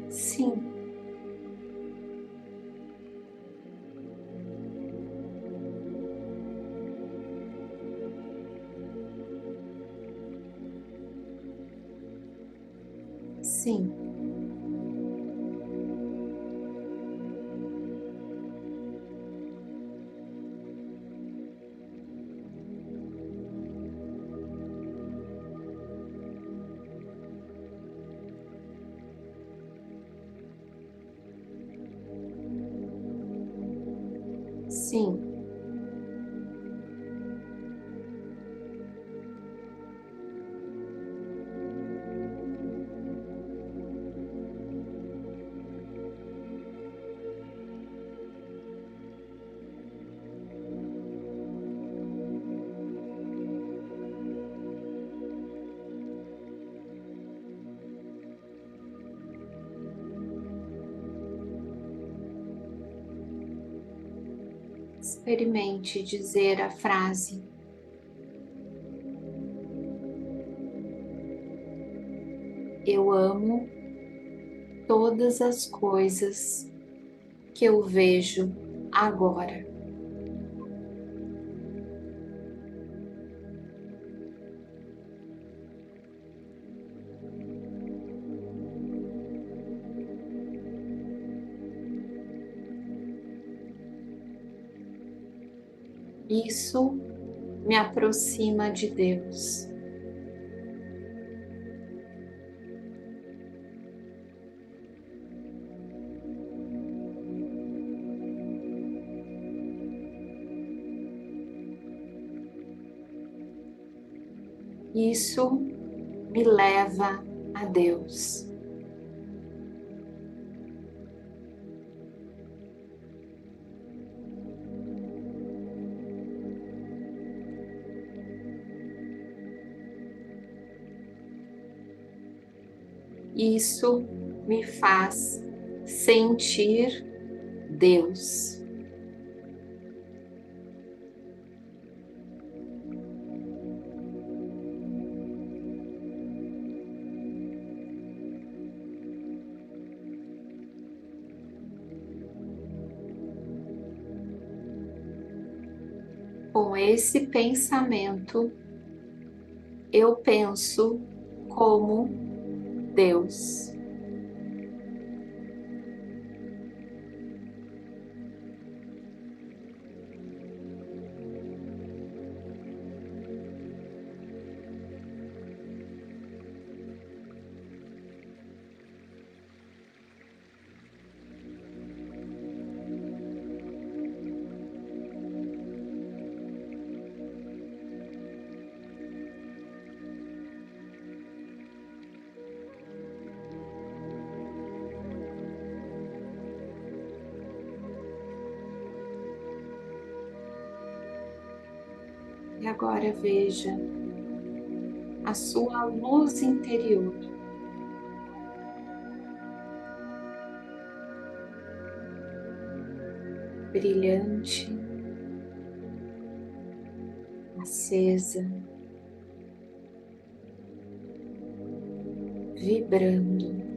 sim. Sim. Sim. Experimente dizer a frase: eu amo todas as coisas que eu vejo agora. Isso me aproxima de Deus. Isso me leva a Deus. Isso me faz sentir Deus. Com esse pensamento, eu penso como Deus. E agora veja a sua luz interior. Brilhante, acesa, vibrando.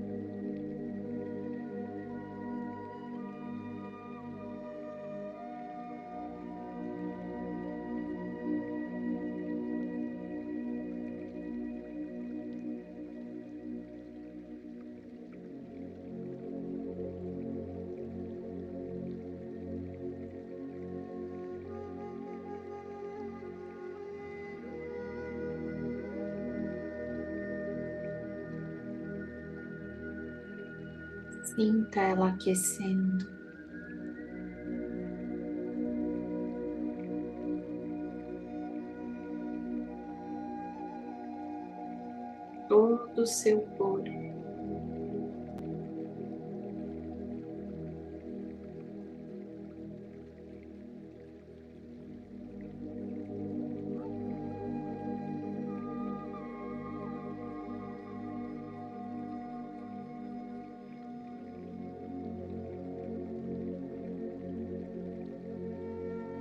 Sinta ela aquecendo. Todo o seu corpo.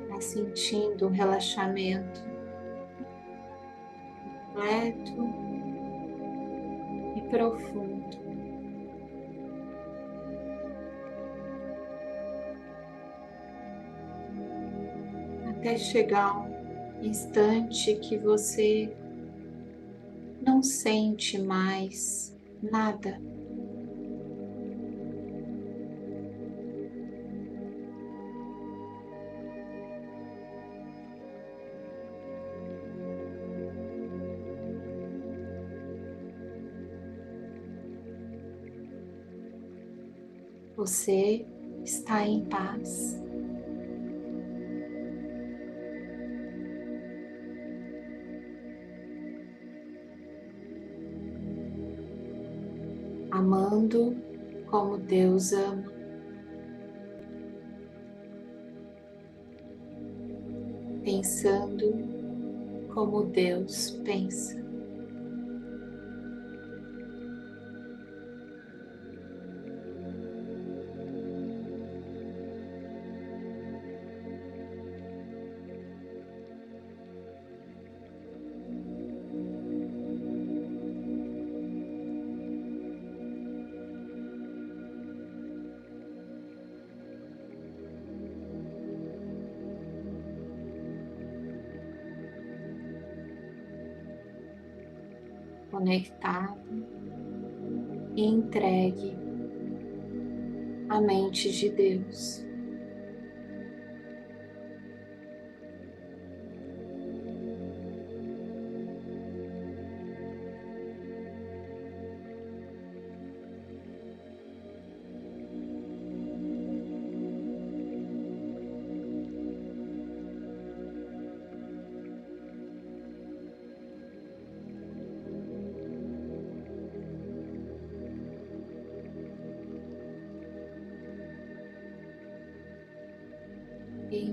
Vai sentindo o relaxamento completo e profundo. Até chegar um instante que você não sente mais nada. Você está em paz. Amando como Deus ama. Pensando como Deus pensa. Conectado e entregue à mente de Deus.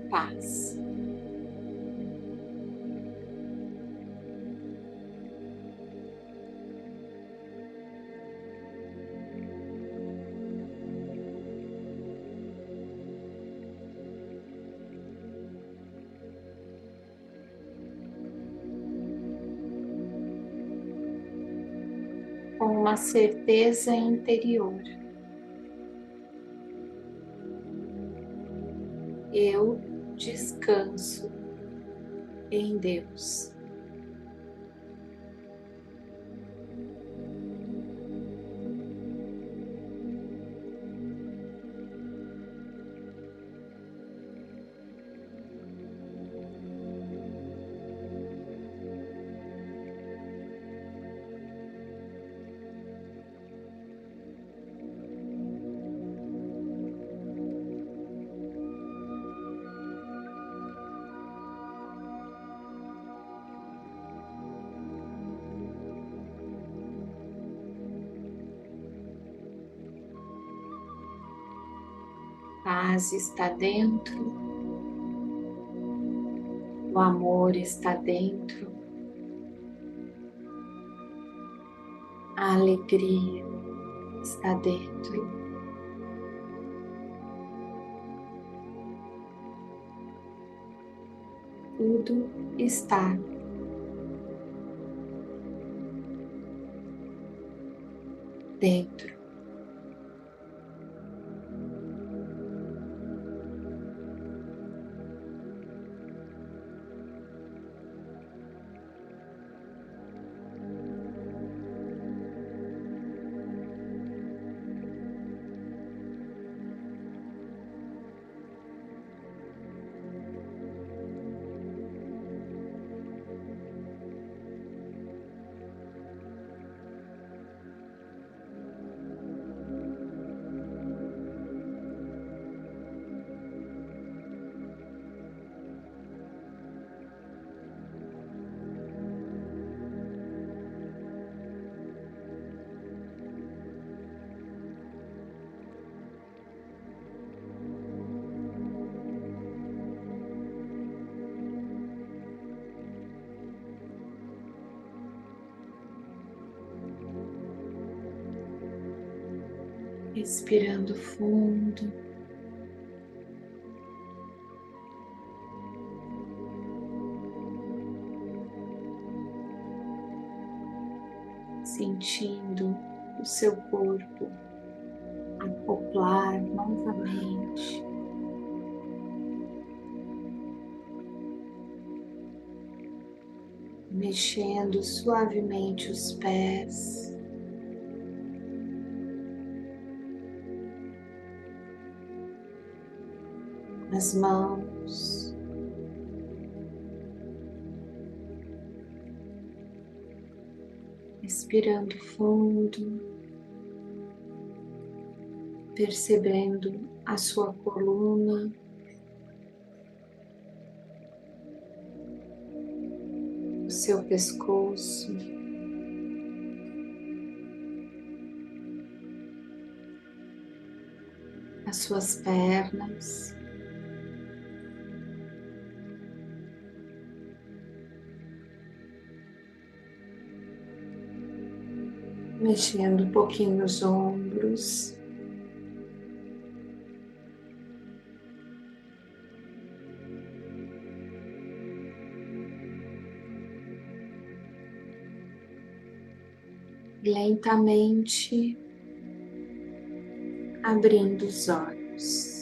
paz. Com uma certeza interior. Eu descanso em Deus. Paz está dentro, o amor está dentro, a alegria está dentro. Tudo está dentro. Respirando fundo, sentindo o seu corpo acoplar novamente, mexendo suavemente os pés, as mãos, respirando fundo, percebendo a sua coluna, o seu pescoço, as suas pernas. Mexendo um pouquinho os ombros, lentamente abrindo os olhos.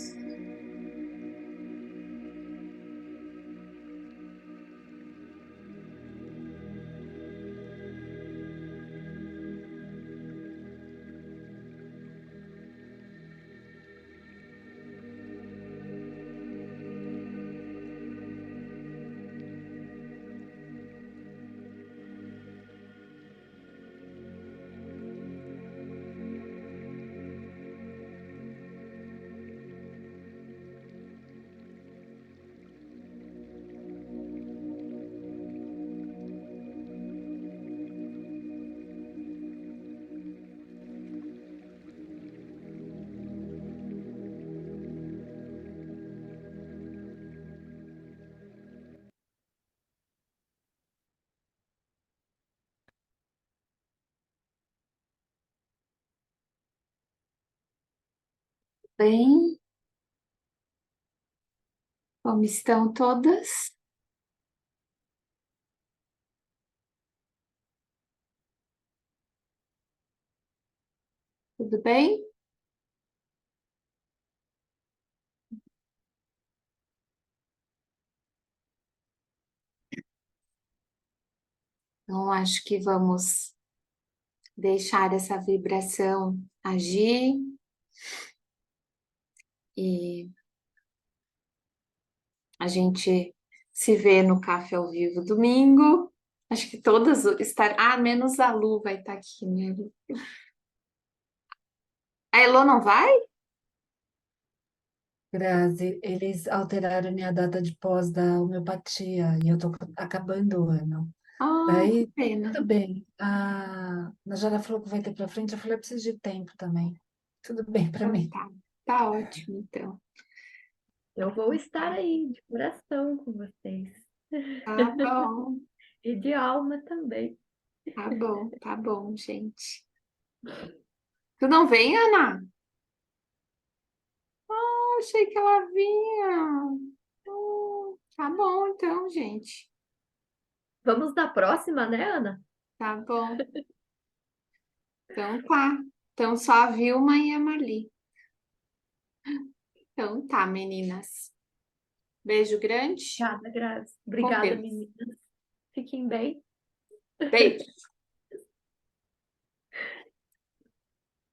bem? Como estão todas? Tudo bem? Então, acho que vamos deixar essa vibração agir e a gente se vê no Café ao Vivo domingo. Acho que todas estar. Ah, menos a Lu vai estar aqui, né? A Elô não vai? Grazi, eles alteraram minha data de pós da homeopatia e eu tô acabando o ano. Ah, que Daí, pena. tudo bem. A Najara falou que vai ter para frente. Eu falei, eu preciso de tempo também. Tudo bem para Então mim. tá. Tá ótimo, então. Eu vou estar aí de coração com vocês. Tá bom, E de alma também. tá bom, gente. Tu não vem, Ana? Ah, achei que ela vinha. Tá bom, então, gente. Vamos na próxima, né, Ana? Tá bom. Então tá. Então só a Vilma e a Marli. Então tá, meninas. Beijo grande. Obrigada, Grazi. Com Obrigada, Deus. meninas. Fiquem bem. Beijo.